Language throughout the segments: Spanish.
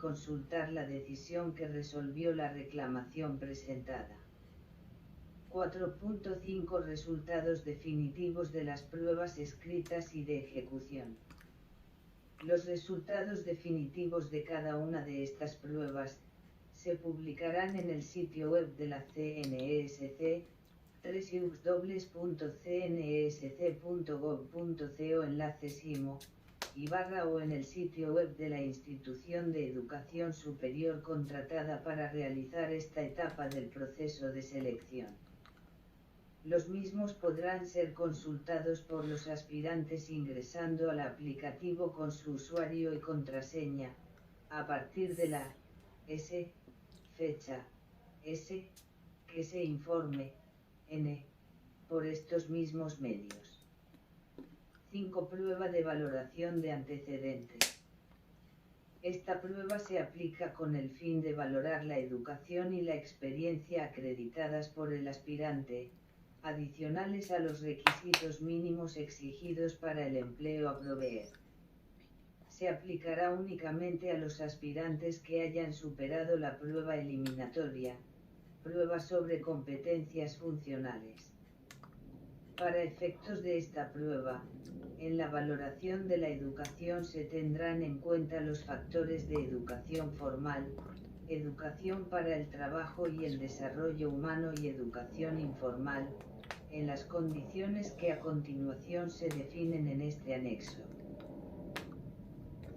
consultar la decisión que resolvió la reclamación presentada. 4.5 Resultados definitivos de las pruebas escritas y de ejecución. Los resultados definitivos de cada una de estas pruebas se publicarán en el sitio web de la CNESC, www.cnsc.gov.co /simo o en el sitio web de la institución de educación superior contratada para realizar esta etapa del proceso de selección. Los mismos podrán ser consultados por los aspirantes ingresando al aplicativo con su usuario y contraseña, a partir de la fecha que se informe, por estos mismos medios. 5. Prueba de valoración de antecedentes. Esta prueba se aplica con el fin de valorar la educación y la experiencia acreditadas por el aspirante, adicionales a los requisitos mínimos exigidos para el empleo a proveer. Se aplicará únicamente a los aspirantes que hayan superado la prueba eliminatoria, prueba sobre competencias funcionales. Para efectos de esta prueba, en la valoración de la educación se tendrán en cuenta los factores de educación formal, educación para el trabajo y el desarrollo humano y educación informal, en las condiciones que a continuación se definen en este anexo.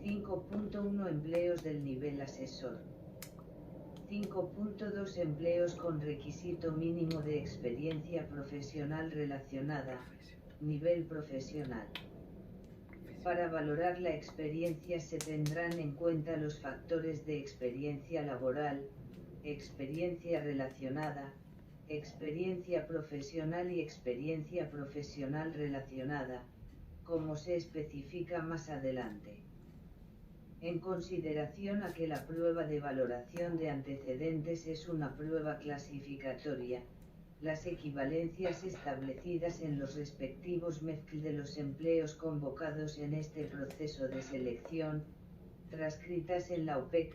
5.1 Empleos del nivel asesor. 5.2 Empleos con requisito mínimo de experiencia profesional relacionada, nivel profesional. Para valorar la experiencia se tendrán en cuenta los factores de experiencia laboral, experiencia relacionada, experiencia profesional y experiencia profesional relacionada, como se especifica más adelante. En consideración a que la prueba de valoración de antecedentes es una prueba clasificatoria, las equivalencias establecidas en los respectivos MEFC de los empleos convocados en este proceso de selección, transcritas en la OPEC,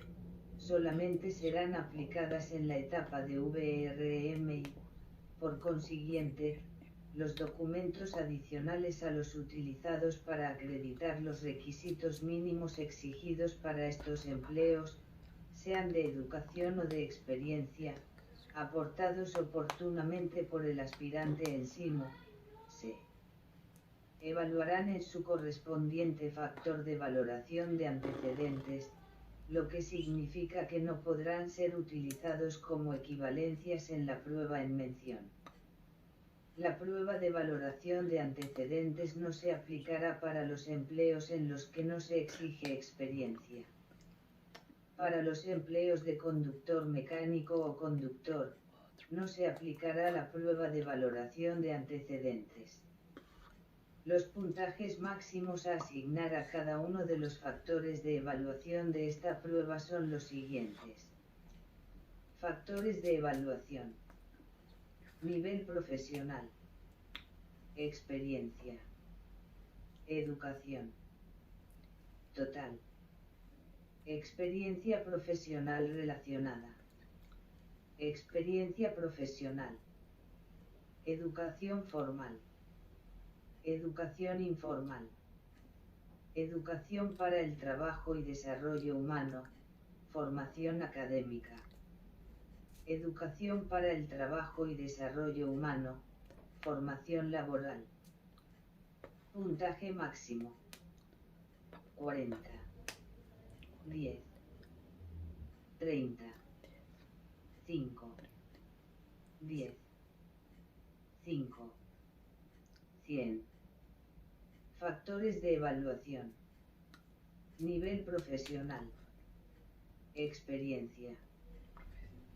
solamente serán aplicadas en la etapa de VRM y, por consiguiente, los documentos adicionales a los utilizados para acreditar los requisitos mínimos exigidos para estos empleos, sean de educación o de experiencia, aportados oportunamente por el aspirante en SIMO, se evaluarán en su correspondiente factor de valoración de antecedentes, lo que significa que no podrán ser utilizados como equivalencias en la prueba en mención. La prueba de valoración de antecedentes no se aplicará para los empleos en los que no se exige experiencia. Para los empleos de conductor mecánico o conductor, no se aplicará la prueba de valoración de antecedentes. Los puntajes máximos a asignar a cada uno de los factores de evaluación de esta prueba son los siguientes. Factores de evaluación. Nivel profesional. Experiencia. Educación. Total. Experiencia profesional relacionada. Experiencia profesional. Educación formal. Educación informal. Educación para el trabajo y desarrollo humano, formación académica. Educación para el trabajo y desarrollo humano, formación laboral. Puntaje máximo. 40. 10. 30. 5. 10. 5. 100. Factores de evaluación. Nivel profesional. Experiencia.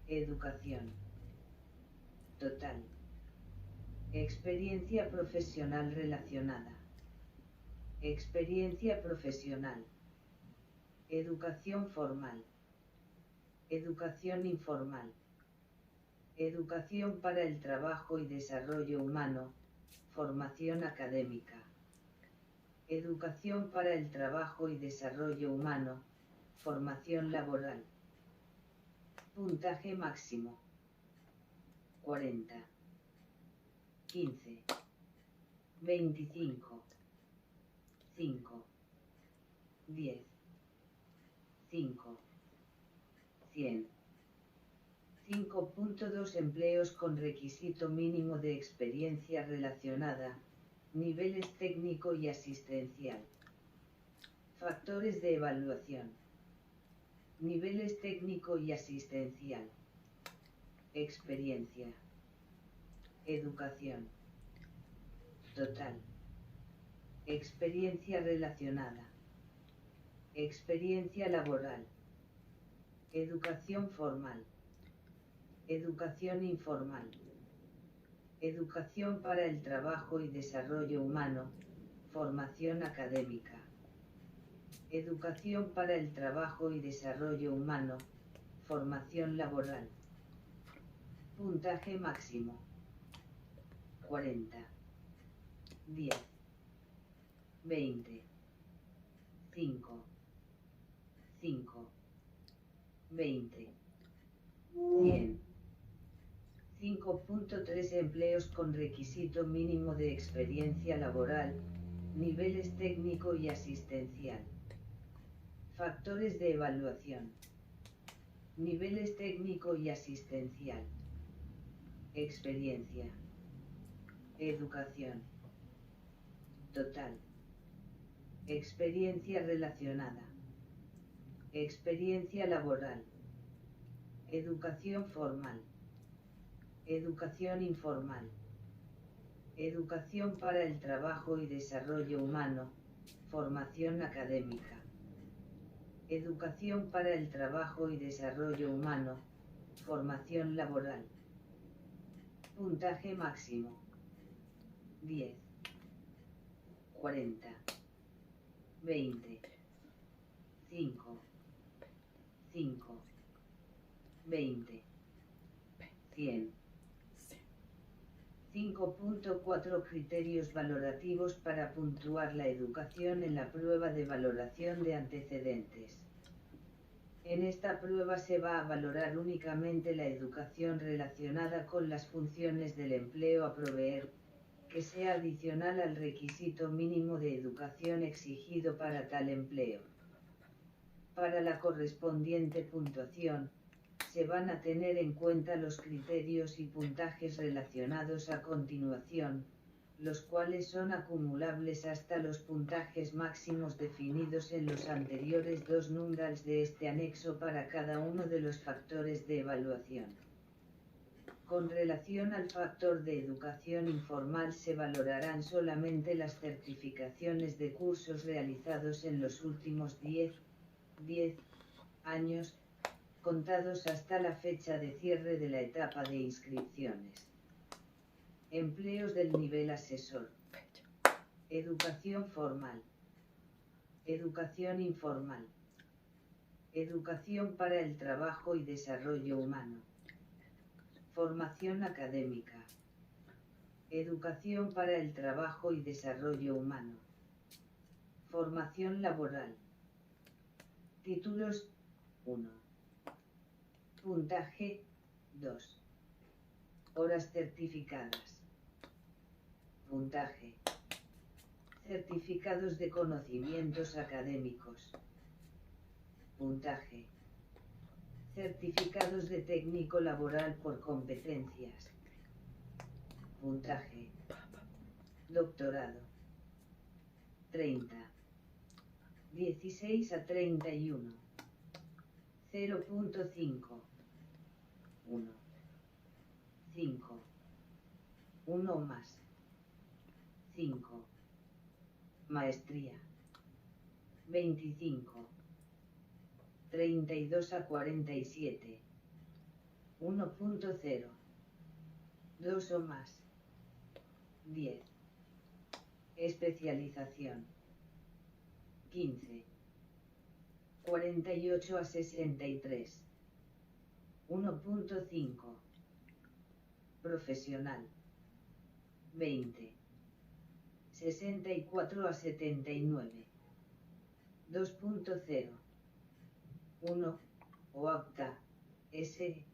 Educación. Total. Experiencia profesional relacionada. Experiencia profesional. Educación formal. Educación informal. Educación para el trabajo y desarrollo humano, formación académica. Educación para el trabajo y desarrollo humano, Formación laboral. Puntaje máximo. 40. 15. 25. 5. 10. 5. 100. 5.2 Empleos con requisito mínimo de experiencia relacionada, niveles técnico y asistencial. Factores de evaluación. Niveles técnico y asistencial. Experiencia. Educación. Total. Experiencia relacionada. Experiencia laboral. Educación formal. Educación informal. Educación para el trabajo y desarrollo humano. Formación académica. Educación para el trabajo y desarrollo humano. Formación laboral. Puntaje máximo. 40. 10. 20. 5. 5. 20. 100. 5.3 Empleos con requisito mínimo de experiencia laboral, niveles técnico y asistencial. Factores de evaluación. Niveles técnico y asistencial. Experiencia. Educación. Total. Experiencia relacionada. Experiencia laboral. Educación formal. Educación informal. Educación para el trabajo y desarrollo humano. Formación académica. Educación para el trabajo y desarrollo humano. Formación laboral. Puntaje máximo. 10. 40. 20. 5. 5. 20. 100. 5.4 Criterios valorativos para puntuar la educación en la prueba de valoración de antecedentes. En esta prueba se va a valorar únicamente la educación relacionada con las funciones del empleo a proveer, que sea adicional al requisito mínimo de educación exigido para tal empleo. Para la correspondiente puntuación, se van a tener en cuenta los criterios y puntajes relacionados a continuación, los cuales son acumulables hasta los puntajes máximos definidos en los anteriores dos numerals de este anexo para cada uno de los factores de evaluación. Con relación al factor de educación informal se valorarán solamente las certificaciones de cursos realizados en los últimos 10 años, contados hasta la fecha de cierre de la etapa de inscripciones. Empleos del nivel asesor. Educación formal. Educación informal. Educación para el trabajo y desarrollo humano. Formación académica. Educación para el trabajo y desarrollo humano. Formación laboral. Títulos 1. Puntaje 2. Horas certificadas. Puntaje. Certificados de conocimientos académicos. Puntaje. Certificados de técnico laboral por competencias. Puntaje. Doctorado. 30. 16 a 31. 0.5. 1. 5. 1 más. 5. Maestría. 25. 32 a 47. 1.0. 2 o más. 10. Especialización. 15. 48 a 63. 1.5. Profesional. 20. 64 a 79. 2.0. 1, o acta, S,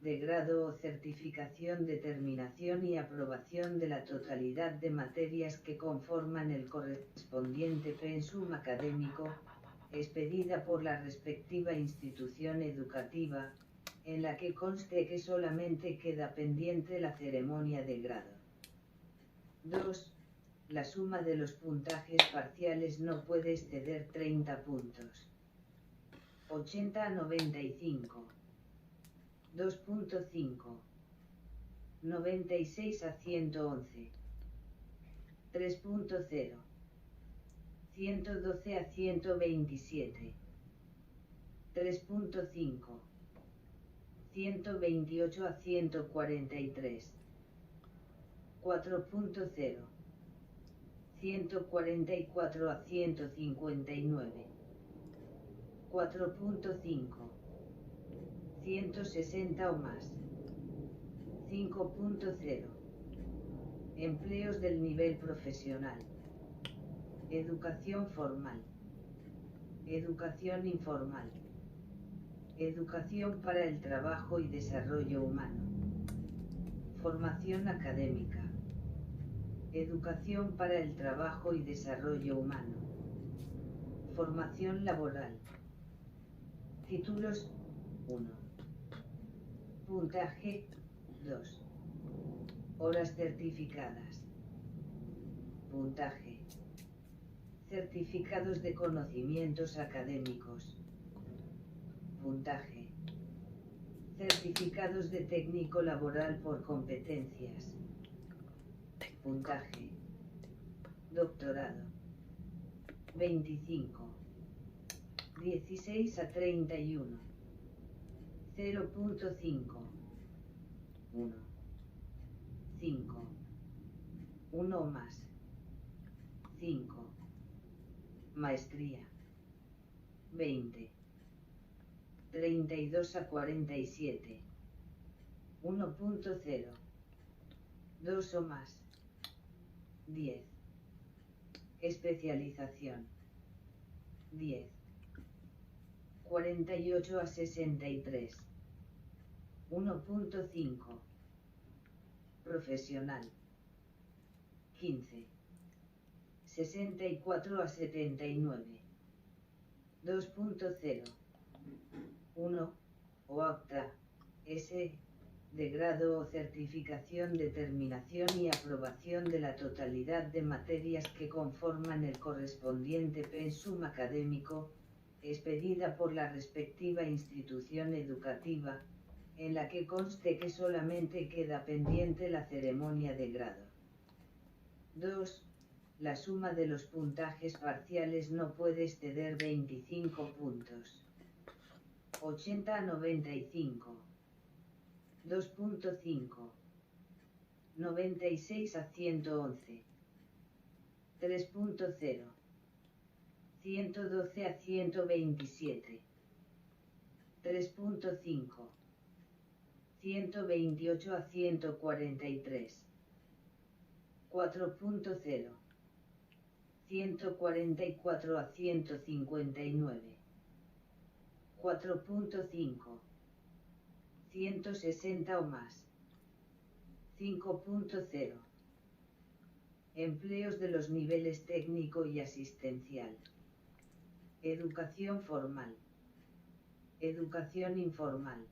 de grado o certificación, determinación y aprobación de la totalidad de materias que conforman el correspondiente pensum académico, expedida por la respectiva institución educativa, en la que conste que solamente queda pendiente la ceremonia de grado. 2. La suma de los puntajes parciales no puede exceder 30 puntos. 80 a 95. 2.5. 96 a 111. 3.0. 112 a 127. 3.5. 128 a 143. 4.0. 144 a 159. 4.5. 160 o más. 5.0. Empleos del nivel profesional. Educación formal. Educación informal. Educación para el trabajo y desarrollo humano. Formación académica. Educación para el trabajo y desarrollo humano. Formación laboral. Títulos 1. Puntaje 2. Horas certificadas. Puntaje. Certificados de conocimientos académicos. Puntaje. Certificados de técnico laboral por competencias. Puntaje. Doctorado. 25. 16 a 31. 0.5. 1. 5. 1 o más. 5. Maestría. 20. 32 a 47. 1.0. 2 o más. 10. Especialización. 10. 48 a 63. 1.5. Profesional. 15. 64 a 79. 2.0. 1. O acta, S, de grado o certificación, determinación y aprobación de la totalidad de materias que conforman el correspondiente pensum académico, expedida por la respectiva institución educativa, en la que conste que solamente queda pendiente la ceremonia de grado. 2. La suma de los puntajes parciales no puede exceder 25 puntos. 80 a 95. 2.5. 96 a 111. 3.0. 112 a 127. 3.5. 128 a 143. 4.0. 144 a 159. 4.5. 160 o más. 5.0. Empleos de los niveles técnico y asistencial. Educación formal. Educación informal.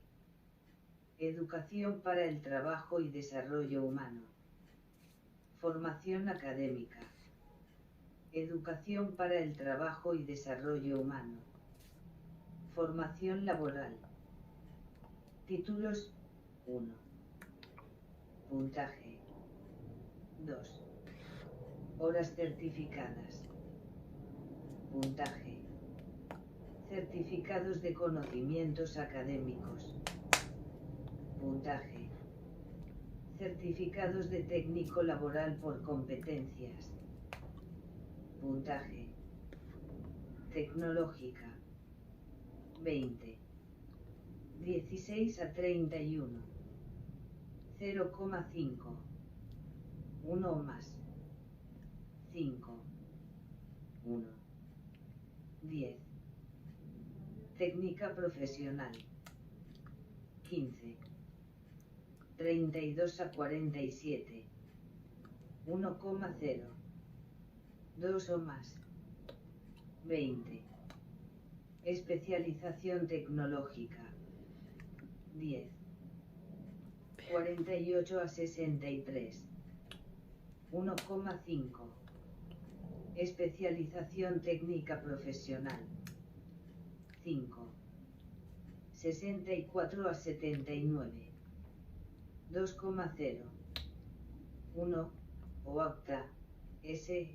Educación para el trabajo y desarrollo humano. Formación académica. Educación para el trabajo y desarrollo humano. Formación laboral. Títulos 1. Puntaje 2. Horas certificadas. Puntaje. Certificados de conocimientos académicos. Puntaje. Certificados de técnico laboral por competencias. Puntaje. Tecnológica. 20. 16 a 31. 0,5. 1 o más. 5. 1. 10. Técnica profesional. 15. 32 a 47. 1,0. 2 o más. 20. Especialización tecnológica. 10. 48 a 63. 1,5. Especialización técnica profesional. 5. 64 a 79. 2,0. 1. O acta, S.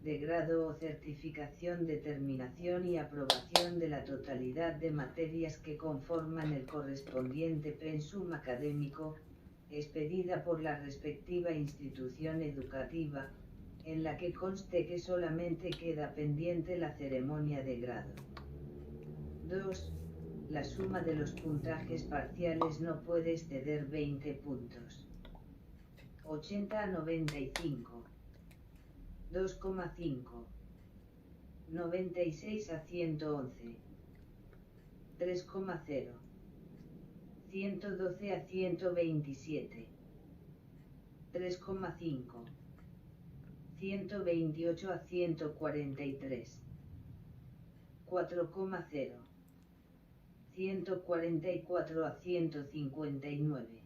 De grado o certificación, determinación y aprobación de la totalidad de materias que conforman el correspondiente pensum académico, expedida por la respectiva institución educativa, en la que conste que solamente queda pendiente la ceremonia de grado. 2. La suma de los puntajes parciales no puede exceder 20 puntos. 80 a 95. 2,5. 96 a 111. 3,0. 112 a 127. 3,5. 128 a 143. 4,0. 144 a 159.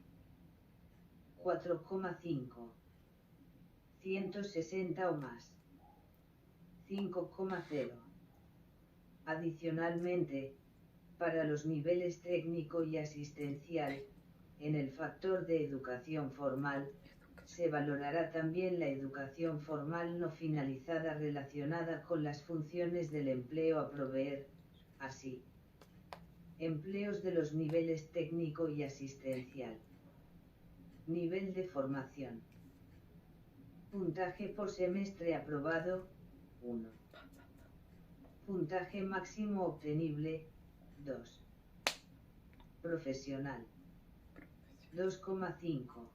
4,5. 160 o más. 5,0. Adicionalmente, para los niveles técnico y asistencial, en el factor de educación formal, se valorará también la educación formal no finalizada relacionada con las funciones del empleo a proveer, así. Empleos de los niveles técnico y asistencial. Nivel de formación. Puntaje por semestre aprobado, 1. Puntaje máximo obtenible, 2. Profesional. 2,5.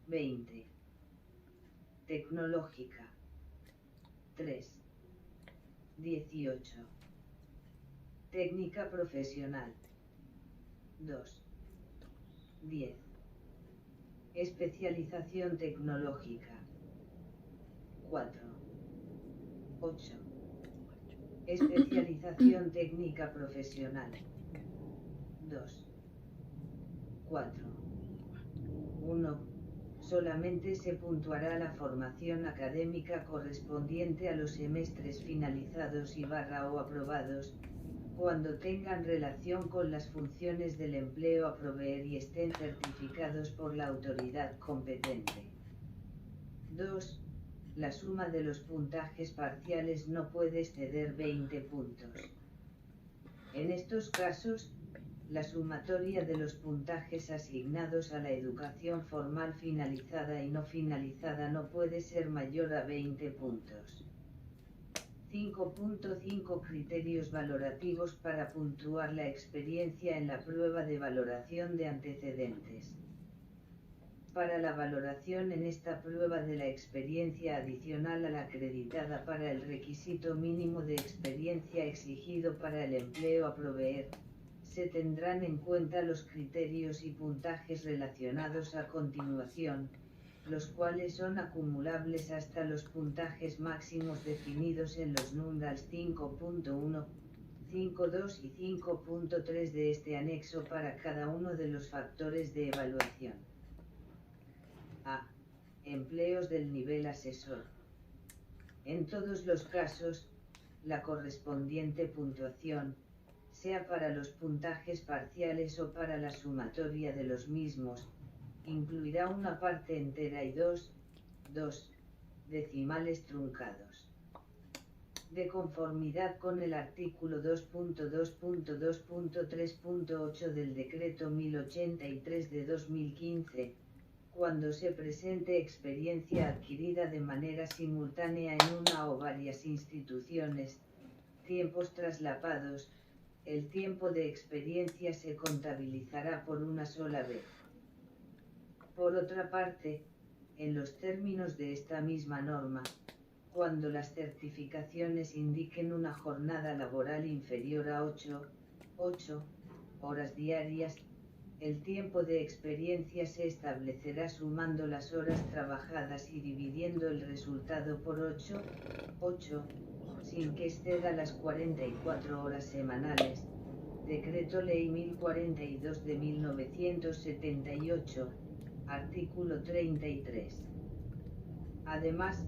20. Tecnológica. 3. 18. Técnica profesional. 2. 10. Especialización tecnológica. 4. 8. Especialización técnica profesional. 2. 4. 1. Solamente se puntuará la formación académica correspondiente a los semestres finalizados y / o aprobados, cuando tengan relación con las funciones del empleo a proveer y estén certificados por la autoridad competente. 2. La suma de los puntajes parciales no puede exceder 20 puntos. En estos casos, la sumatoria de los puntajes asignados a la educación formal finalizada y no finalizada no puede ser mayor a 20 puntos. 5.5 Criterios valorativos para puntuar la experiencia en la prueba de valoración de antecedentes. Para la valoración en esta prueba de la experiencia adicional a la acreditada para el requisito mínimo de experiencia exigido para el empleo a proveer, se tendrán en cuenta los criterios y puntajes relacionados a continuación, los cuales son acumulables hasta los puntajes máximos definidos en los numerals 5.1, 5.2 y 5.3 de este anexo para cada uno de los factores de evaluación. A. Empleos del nivel asesor. En todos los casos, la correspondiente puntuación, sea para los puntajes parciales o para la sumatoria de los mismos, incluirá una parte entera y dos decimales truncados. De conformidad con el artículo 2.2.2.3.8 del Decreto 1083 de 2015, cuando se presente experiencia adquirida de manera simultánea en una o varias instituciones, tiempos traslapados, el tiempo de experiencia se contabilizará por una sola vez. Por otra parte, en los términos de esta misma norma, cuando las certificaciones indiquen una jornada laboral inferior a 8 horas diarias, el tiempo de experiencia se establecerá sumando las horas trabajadas y dividiendo el resultado por 8, sin que exceda las 44 horas semanales. Decreto Ley 1042 de 1978, artículo 33. Además,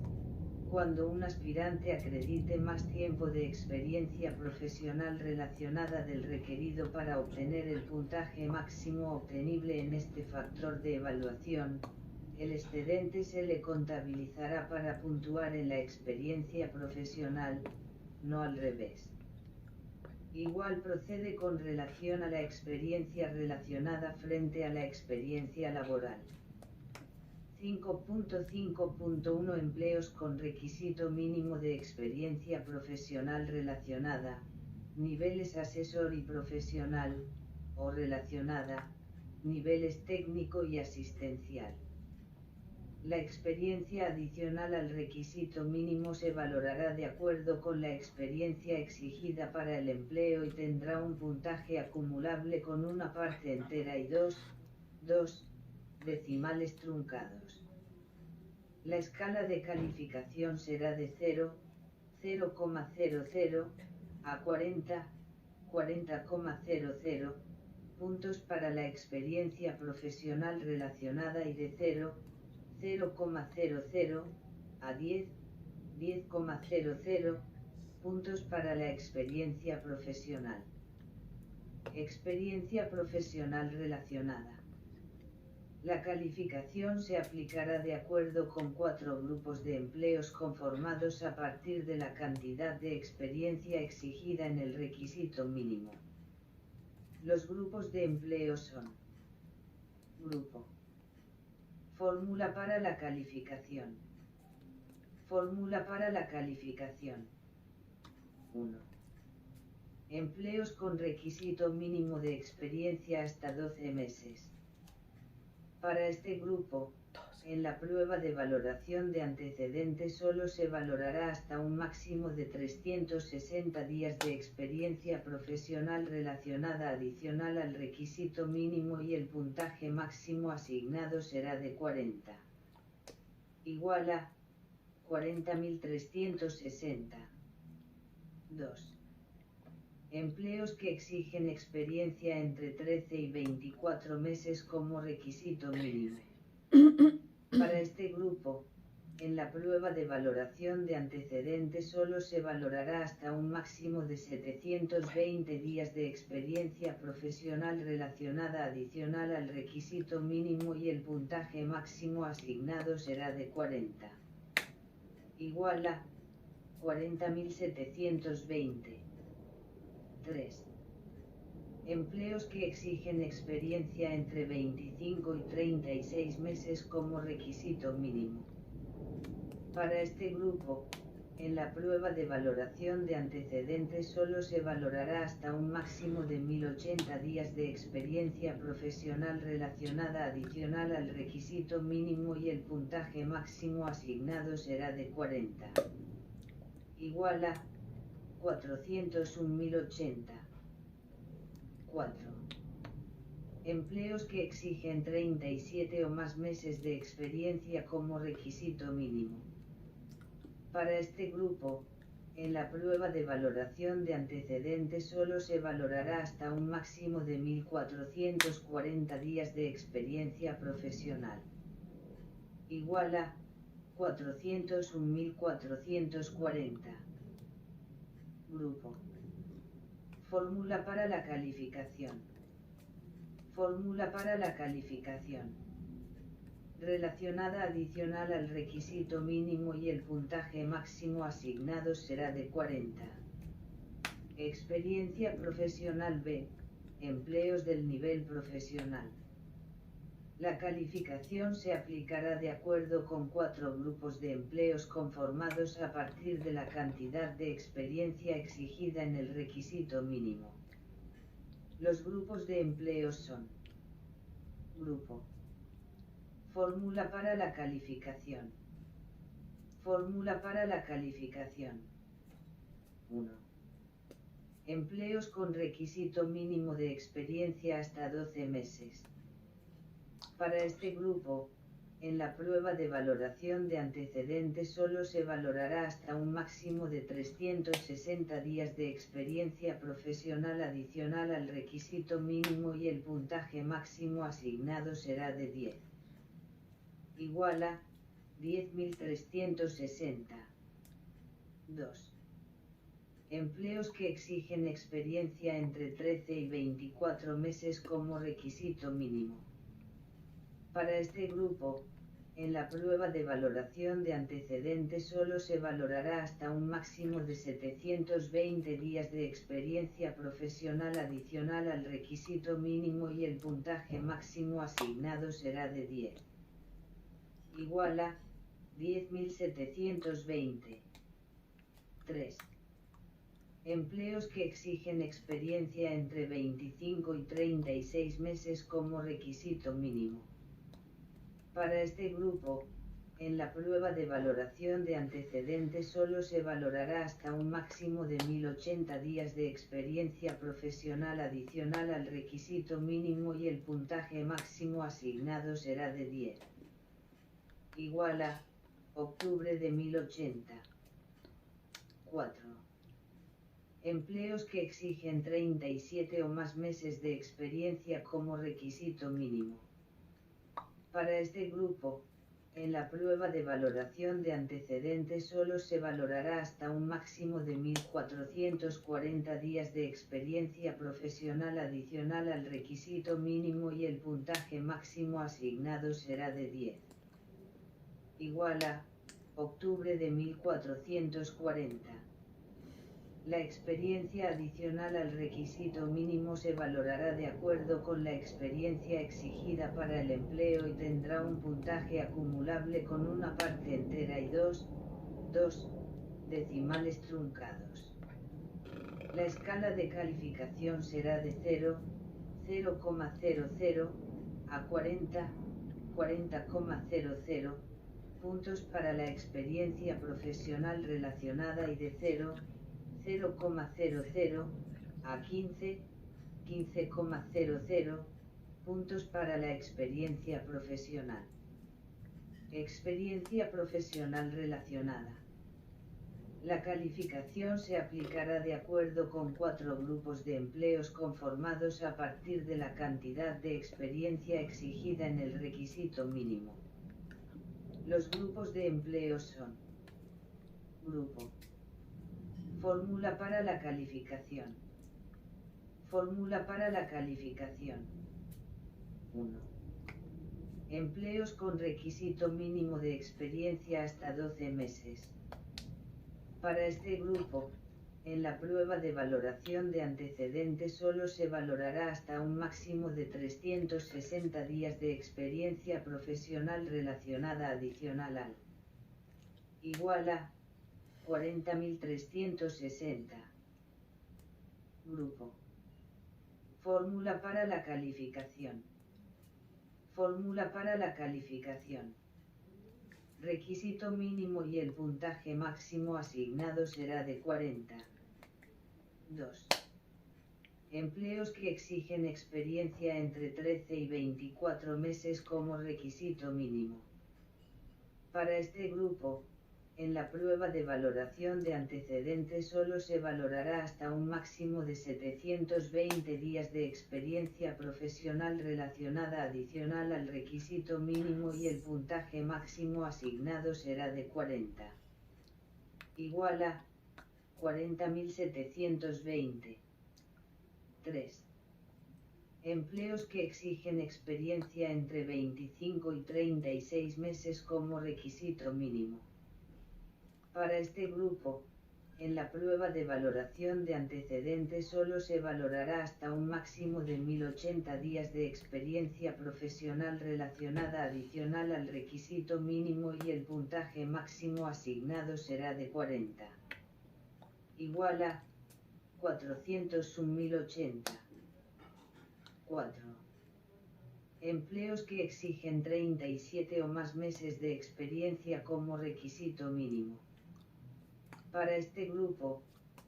cuando un aspirante acredite más tiempo de experiencia profesional relacionada del requerido para obtener el puntaje máximo obtenible en este factor de evaluación, el excedente se le contabilizará para puntuar en la experiencia profesional, no al revés. Igual procede con relación a la experiencia relacionada frente a la experiencia laboral. 5.5.1 Empleos con requisito mínimo de experiencia profesional relacionada, niveles asesor y profesional, o relacionada, niveles técnico y asistencial. La experiencia adicional al requisito mínimo se valorará de acuerdo con la experiencia exigida para el empleo y tendrá un puntaje acumulable con una parte entera y dos decimales truncados. La escala de calificación será de 0,00 a 40,00 puntos para la experiencia profesional relacionada y de 0,00 a 10,00 puntos para la experiencia profesional. Experiencia profesional relacionada. La calificación se aplicará de acuerdo con 4 grupos de empleos conformados a partir de la cantidad de experiencia exigida en el requisito mínimo. Los grupos de empleo son: Grupo. Fórmula para la calificación. Fórmula para la calificación. 1. Empleos con requisito mínimo de experiencia hasta 12 meses. Para este grupo, en la prueba de valoración de antecedentes solo se valorará hasta un máximo de 360 días de experiencia profesional relacionada adicional al requisito mínimo y el puntaje máximo asignado será de 40. Igual a 40.360. 2. Empleos que exigen experiencia entre 13 y 24 meses como requisito mínimo. Para este grupo, en la prueba de valoración de antecedentes solo se valorará hasta un máximo de 720 días de experiencia profesional relacionada adicional al requisito mínimo y el puntaje máximo asignado será de 40. Igual a 40.720. 3. Empleos que exigen experiencia entre 25 y 36 meses como requisito mínimo. Para este grupo, en la prueba de valoración de antecedentes solo se valorará hasta un máximo de 1080 días de experiencia profesional relacionada adicional al requisito mínimo y el puntaje máximo asignado será de 40. Igual a 401.080. 4. Empleos que exigen 37 o más meses de experiencia como requisito mínimo. Para este grupo, en la prueba de valoración de antecedentes solo se valorará hasta un máximo de 1440 días de experiencia profesional. Igual a 401.440. Grupo. Fórmula para la calificación. Fórmula para la calificación. Relacionada adicional al requisito mínimo y el puntaje máximo asignado será de 40. Experiencia profesional B. Empleos del nivel profesional. La calificación se aplicará de acuerdo con 4 grupos de empleos conformados a partir de la cantidad de experiencia exigida en el requisito mínimo. Los grupos de empleos son: Grupo. Fórmula para la calificación. Fórmula para la calificación. 1. Empleos con requisito mínimo de experiencia hasta 12 meses. Para este grupo, en la prueba de valoración de antecedentes solo se valorará hasta un máximo de 360 días de experiencia profesional adicional al requisito mínimo y el puntaje máximo asignado será de 10. Igual a 10.360. 2. Empleos que exigen experiencia entre 13 y 24 meses como requisito mínimo. Para este grupo, en la prueba de valoración de antecedentes solo se valorará hasta un máximo de 720 días de experiencia profesional adicional al requisito mínimo y el puntaje máximo asignado será de 10. Igual a 10.720. 3. Empleos que exigen experiencia entre 25 y 36 meses como requisito mínimo. Para este grupo, en la prueba de valoración de antecedentes solo se valorará hasta un máximo de 1080 días de experiencia profesional adicional al requisito mínimo y el puntaje máximo asignado será de 10. Igual a octubre de 1080. 4. Empleos que exigen 37 o más meses de experiencia como requisito mínimo. Para este grupo, en la prueba de valoración de antecedentes solo se valorará hasta un máximo de 1440 días de experiencia profesional adicional al requisito mínimo y el puntaje máximo asignado será de 10. Igual a octubre de 1440. La experiencia adicional al requisito mínimo se valorará de acuerdo con la experiencia exigida para el empleo y tendrá un puntaje acumulable con una parte entera y dos decimales truncados. La escala de calificación será de 0, 0,00 a 40, 40,00 puntos para la experiencia profesional relacionada y de 0,00 a 15, 15,00 puntos para la experiencia profesional. Experiencia profesional relacionada. La calificación se aplicará de acuerdo con 4 grupos de empleos conformados a partir de la cantidad de experiencia exigida en el requisito mínimo. Los grupos de empleos son: Grupo. Fórmula para la calificación. Fórmula para la calificación. 1. Empleos con requisito mínimo de experiencia hasta 12 meses. Para este grupo, en la prueba de valoración de antecedentes solo se valorará hasta un máximo de 360 días de experiencia profesional relacionada adicional al igual a 40.360. Grupo. Fórmula para la calificación. Fórmula para la calificación. Requisito mínimo y el puntaje máximo asignado será de 40. 2. Empleos que exigen experiencia entre 13 y 24 meses como requisito mínimo. Para este grupo, en la prueba de valoración de antecedentes solo se valorará hasta un máximo de 720 días de experiencia profesional relacionada adicional al requisito mínimo y el puntaje máximo asignado será de 40. Igual a 40.720. 3. Empleos que exigen experiencia entre 25 y 36 meses como requisito mínimo. Para este grupo, en la prueba de valoración de antecedentes solo se valorará hasta un máximo de 1080 días de experiencia profesional relacionada adicional al requisito mínimo y el puntaje máximo asignado será de 40. Igual a 401.080. 4. Empleos que exigen 37 o más meses de experiencia como requisito mínimo. Para este grupo,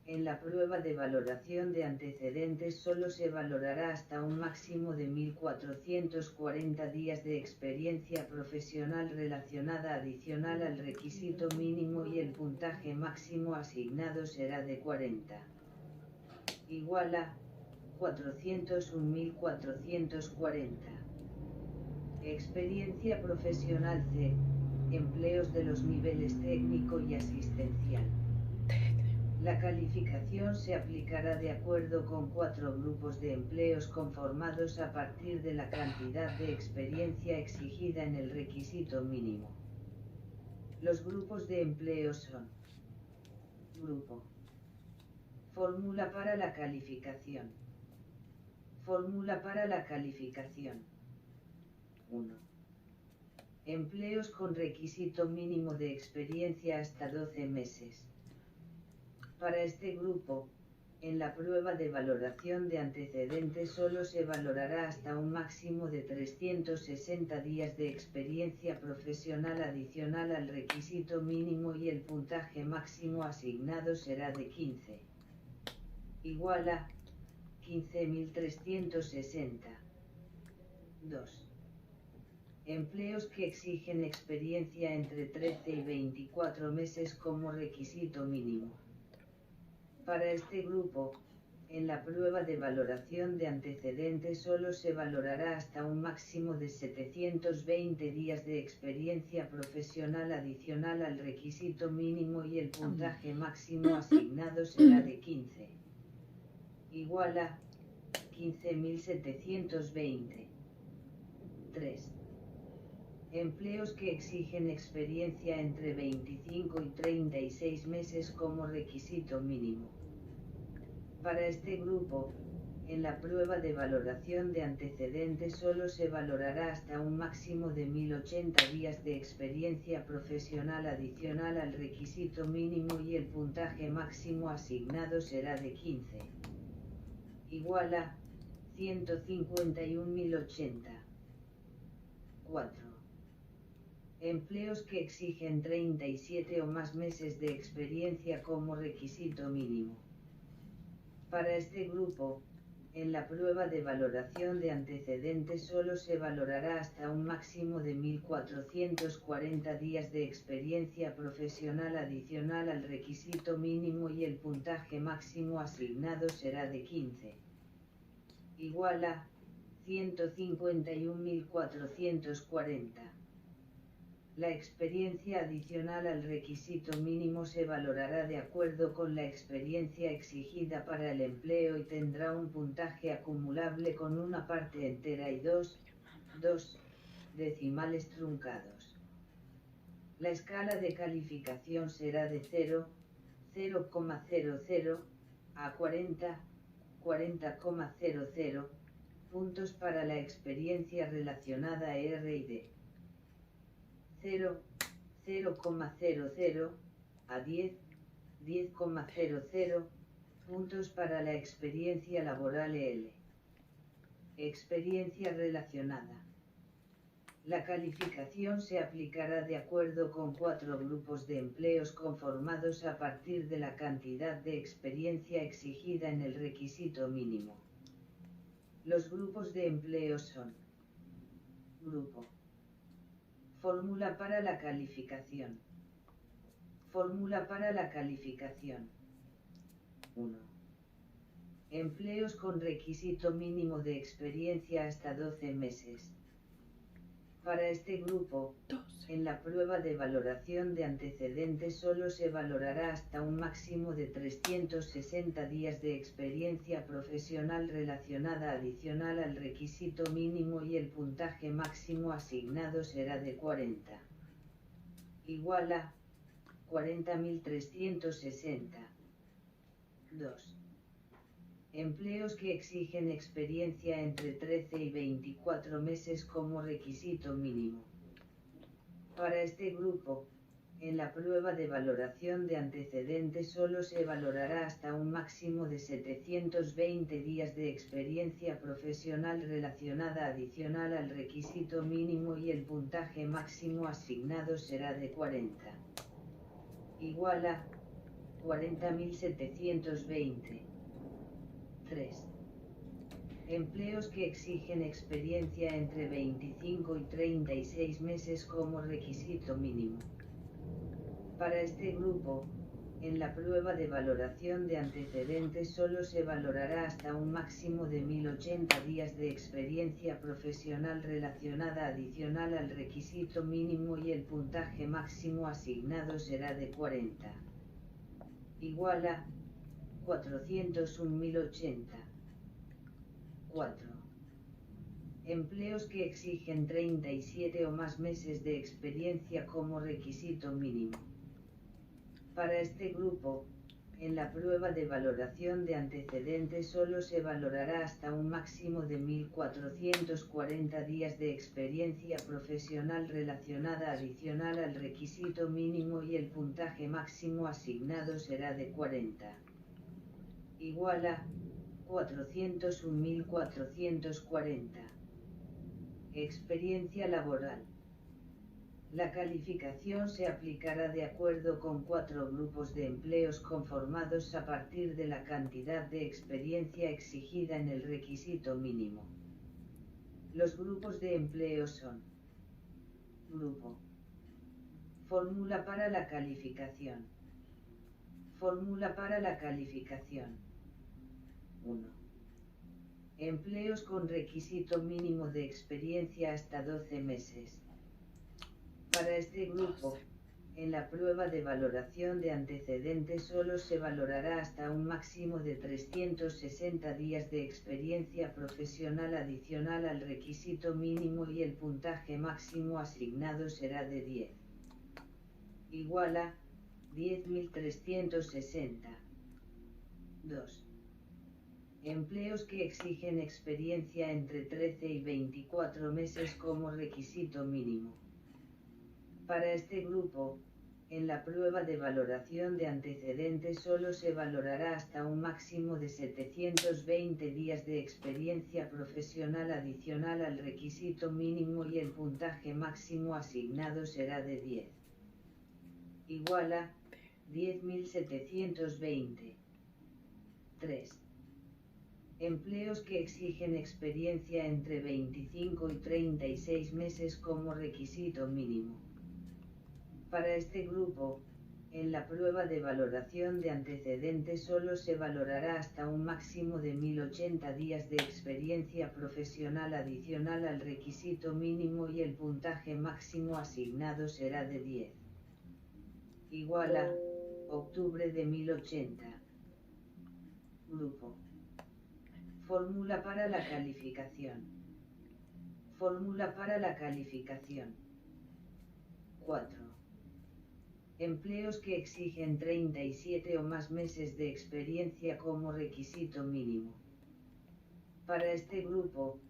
en la prueba de valoración de antecedentes solo se valorará hasta un máximo de 1440 días de experiencia profesional relacionada adicional al requisito mínimo y el puntaje máximo asignado será de 40. Igual a 401.440. Experiencia profesional C. Empleos de los niveles técnico y asistencial. La calificación se aplicará de acuerdo con 4 grupos de empleos conformados a partir de la cantidad de experiencia exigida en el requisito mínimo. Los grupos de empleos son: Grupo. Fórmula para la calificación. Fórmula para la calificación. 1. Empleos con requisito mínimo de experiencia hasta 12 meses. Para este grupo, en la prueba de valoración de antecedentes solo se valorará hasta un máximo de 360 días de experiencia profesional adicional al requisito mínimo y el puntaje máximo asignado será de 15. Igual a 15.360. 2. Empleos que exigen experiencia entre 13 y 24 meses como requisito mínimo. Para este grupo, en la prueba de valoración de antecedentes solo se valorará hasta un máximo de 720 días de experiencia profesional adicional al requisito mínimo y el puntaje máximo asignado será de 15. Igual a 15.720. 3. Empleos que exigen experiencia entre 25 y 36 meses como requisito mínimo. Para este grupo, en la prueba de valoración de antecedentes solo se valorará hasta un máximo de 1080 días de experiencia profesional adicional al requisito mínimo y el puntaje máximo asignado será de 15. Igual a 151.080. 4. Empleos que exigen 37 o más meses de experiencia como requisito mínimo. Para este grupo, en la prueba de valoración de antecedentes solo se valorará hasta un máximo de 1440 días de experiencia profesional adicional al requisito mínimo y el puntaje máximo asignado será de 15. Igual a 151.440. La experiencia adicional al requisito mínimo se valorará de acuerdo con la experiencia exigida para el empleo y tendrá un puntaje acumulable con una parte entera y dos decimales truncados. La escala de calificación será de 0, 0,00 a 40, 40,00 puntos para la experiencia relacionada a R&D. 0, 0,00 a 10, 10,00 puntos para la experiencia laboral EL. Experiencia relacionada. La calificación se aplicará de acuerdo con 4 grupos de empleos conformados a partir de la cantidad de experiencia exigida en el requisito mínimo. Los grupos de empleos son: Grupo. Fórmula para la calificación. Fórmula para la calificación. 1. Empleos con requisito mínimo de experiencia hasta 12 meses. Para este grupo, en la prueba de valoración de antecedentes solo se valorará hasta un máximo de 360 días de experiencia profesional relacionada adicional al requisito mínimo y el puntaje máximo asignado será de 40. Igual a 40.360. 2. Empleos que exigen experiencia entre 13 y 24 meses como requisito mínimo. Para este grupo, En la prueba de valoración de antecedentes solo se valorará hasta un máximo de 720 días de experiencia profesional relacionada adicional al requisito mínimo y el puntaje máximo asignado será de 40. Igual a 40.720. 3. Empleos que exigen experiencia entre 25 y 36 meses como requisito mínimo. Para este grupo, en la prueba de valoración de antecedentes solo se valorará hasta un máximo de 1080 días de experiencia profesional relacionada adicional al requisito mínimo y el puntaje máximo asignado será de 40. Igual a 401.080. 4. Empleos que exigen 37 o más meses de experiencia como requisito mínimo. Para este grupo, en la prueba de valoración de antecedentes solo se valorará hasta un máximo de 1440 días de experiencia profesional relacionada adicional al requisito mínimo y el puntaje máximo asignado será de 40. Igual a 401.440. Experiencia laboral. La calificación se aplicará de acuerdo con 4 grupos de empleos conformados a partir de la cantidad de experiencia exigida en el requisito mínimo. Los grupos de empleo son: Grupo. Fórmula para la calificación. Fórmula para la calificación. 1. Empleos con requisito mínimo de experiencia hasta 12 meses. Para este grupo, en la prueba de valoración de antecedentes solo se valorará hasta un máximo de 360 días de experiencia profesional adicional al requisito mínimo y el puntaje máximo asignado será de 10. Igual a 10.360. 2. Empleos que exigen experiencia entre 13 y 24 meses como requisito mínimo. Para este grupo, en la prueba de valoración de antecedentes solo se valorará hasta un máximo de 720 días de experiencia profesional adicional al requisito mínimo y el puntaje máximo asignado será de 10. Igual a 10.720. 3. Empleos que exigen experiencia entre 25 y 36 meses como requisito mínimo. Para este grupo, en la prueba de valoración de antecedentes solo se valorará hasta un máximo de 1080 días de experiencia profesional adicional al requisito mínimo y el puntaje máximo asignado será de 10. Igual a octubre de 1080. Grupo. Fórmula para la calificación. Fórmula para la calificación. 4. Empleos que exigen 37 o más meses de experiencia como requisito mínimo. Para este grupo,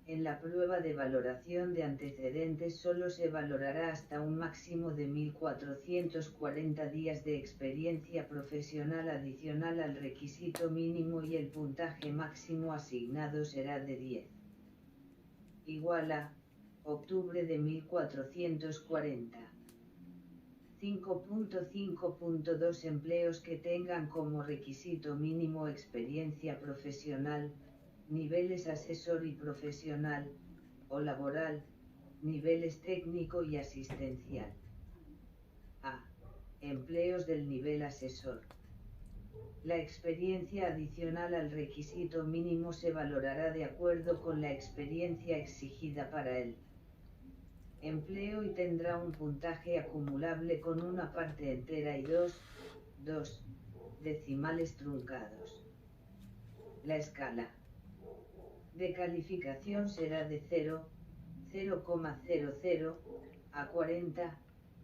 en la prueba de valoración de antecedentes solo se valorará hasta un máximo de 1440 días de experiencia profesional adicional al requisito mínimo y el puntaje máximo asignado será de 10. Igual a octubre de 1440. 5.5.2 Empleos que tengan como requisito mínimo experiencia profesional, niveles asesor y profesional, o laboral, niveles técnico y asistencial. A. Empleos del nivel asesor. La experiencia adicional al requisito mínimo se valorará de acuerdo con la experiencia exigida para él. Empleo y tendrá un puntaje acumulable con una parte entera y 2 decimales truncados. La escala de calificación será de 0, 0,00 a 40,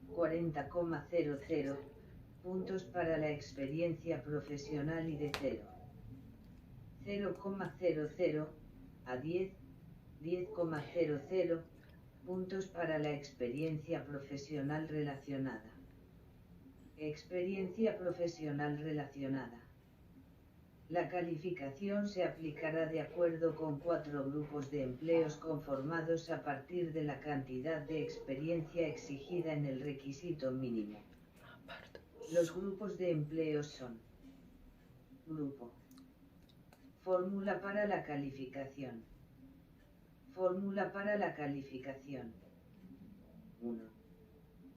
40,00 puntos para la experiencia profesional y de 0, 0,00 a 10, 10,00 puntos para la experiencia profesional relacionada. Experiencia profesional relacionada. La calificación se aplicará de acuerdo con 4 grupos de empleos conformados a partir de la cantidad de experiencia exigida en el requisito mínimo. Los grupos de empleos son: Grupo. Fórmula para la calificación. Fórmula para la calificación. 1.